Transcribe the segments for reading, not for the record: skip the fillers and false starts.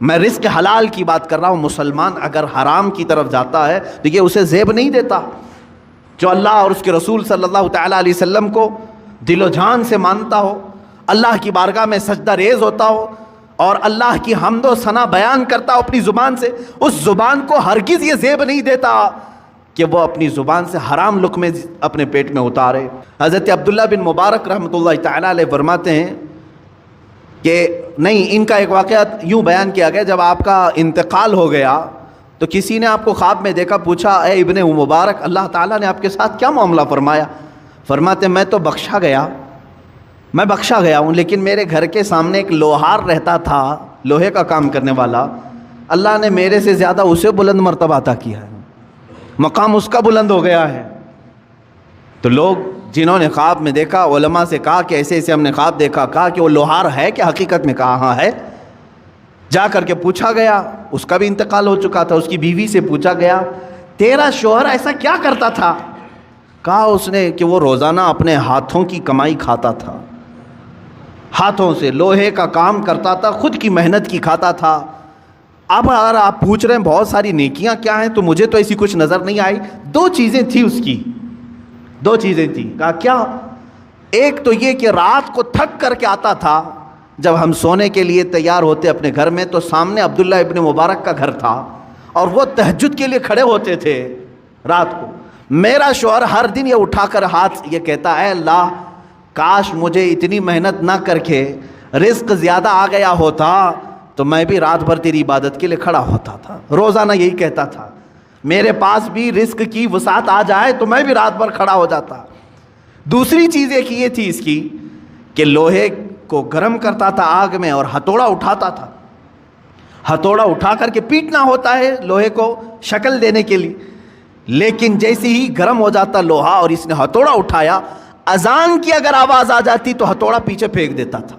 میں رزق حلال کی بات کر رہا ہوں. مسلمان اگر حرام کی طرف جاتا ہے تو یہ اسے زیب نہیں دیتا. جو اللہ اور اس کے رسول صلی اللہ تعالیٰ علیہ وسلم کو دل و جان سے مانتا ہو، اللہ کی بارگاہ میں سجدہ ریز ہوتا ہو اور اللہ کی حمد و ثنا بیان کرتا ہو اپنی زبان سے، اس زبان کو ہرگز یہ زیب نہیں دیتا کہ وہ اپنی زبان سے حرام لقمے اپنے پیٹ میں اتارے. حضرت عبداللہ بن مبارک رحمۃ اللہ تعالیٰ علیہ فرماتے ہیں کہ نہیں، ان کا ایک واقعہ یوں بیان کیا گیا، جب آپ کا انتقال ہو گیا تو کسی نے آپ کو خواب میں دیکھا، پوچھا اے ابن مبارک اللہ تعالیٰ نے آپ کے ساتھ کیا معاملہ فرمایا؟ فرماتے میں تو بخشا گیا ہوں، لیکن میرے گھر کے سامنے ایک لوہار رہتا تھا، لوہے کا کام کرنے والا. اللہ نے میرے سے زیادہ اسے بلند مرتبہ عطا کیا ہے، مقام اس کا بلند ہو گیا ہے. تو لوگ جنہوں نے خواب میں دیکھا، علماء سے کہا کہ ایسے ایسے ہم نے خواب دیکھا. کہا کہ وہ لوہار ہے کہ حقیقت میں؟ کہا ہاں ہے. جا کر کے پوچھا گیا، اس کا بھی انتقال ہو چکا تھا. اس کی بیوی سے پوچھا گیا تیرا شوہر ایسا کیا کرتا تھا؟ کہا اس نے کہ وہ روزانہ اپنے ہاتھوں کی کمائی کھاتا تھا، ہاتھوں سے لوہے کا کام کرتا تھا، خود کی محنت کی کھاتا تھا. اب اگر آپ پوچھ رہے ہیں بہت ساری نیکیاں کیا ہیں، تو مجھے تو ایسی کچھ نظر نہیں آئی. دو چیزیں تھیں اس کی، دو چیزیں تھیں. کہا کیا؟ ایک تو یہ کہ رات کو تھک کر کے آتا تھا، جب ہم سونے کے لیے تیار ہوتے اپنے گھر میں تو سامنے عبداللہ ابن مبارک کا گھر تھا اور وہ تہجد کے لیے کھڑے ہوتے تھے رات کو. میرا شوہر ہر دن یہ اٹھا کر ہاتھ یہ کہتا اے اللہ کاش مجھے اتنی محنت نہ کر کے رزق زیادہ آ گیا ہوتا تو میں بھی رات بھر تیری عبادت کے لیے کھڑا ہوتا تھا. روزانہ یہی کہتا تھا میرے پاس بھی رزق کی وسعت آ جائے تو میں بھی رات بھر کھڑا ہو جاتا. دوسری چیز ایک یہ تھی اس کی کہ لوہے کو گرم کرتا تھا آگ میں اور ہتھوڑا اٹھاتا تھا. ہتھوڑا اٹھا کر کے پیٹنا ہوتا ہے لوہے کو شکل دینے کے لیے، لیکن جیسے ہی گرم ہو جاتا لوہا اور اس نے ہتھوڑا اٹھایا، اذان کی اگر آواز آ جاتی تو ہتھوڑا پیچھے پھینک دیتا تھا.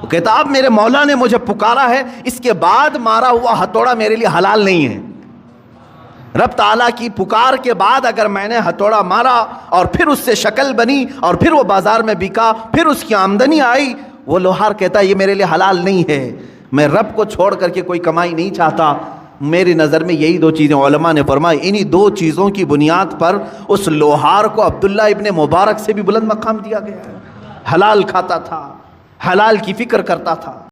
وہ کہتا اب میرے مولا نے مجھے پکارا ہے، اس کے بعد مارا ہوا ہتھوڑا میرے لیے حلال نہیں ہے. رب تعالیٰ کی پکار کے بعد اگر میں نے ہتھوڑا مارا اور پھر اس سے شکل بنی اور پھر وہ بازار میں بکا، پھر اس کی آمدنی آئی، وہ لوہار کہتا یہ میرے لیے حلال نہیں ہے. میں رب کو چھوڑ کر کے کوئی کمائی نہیں چاہتا. میری نظر میں یہی دو چیزیں علماء نے فرمائی، انہی دو چیزوں کی بنیاد پر اس لوہار کو عبداللہ ابن مبارک سے بھی بلند مقام دیا گیا ہے. حلال کھاتا تھا، حلال کی فکر کرتا تھا.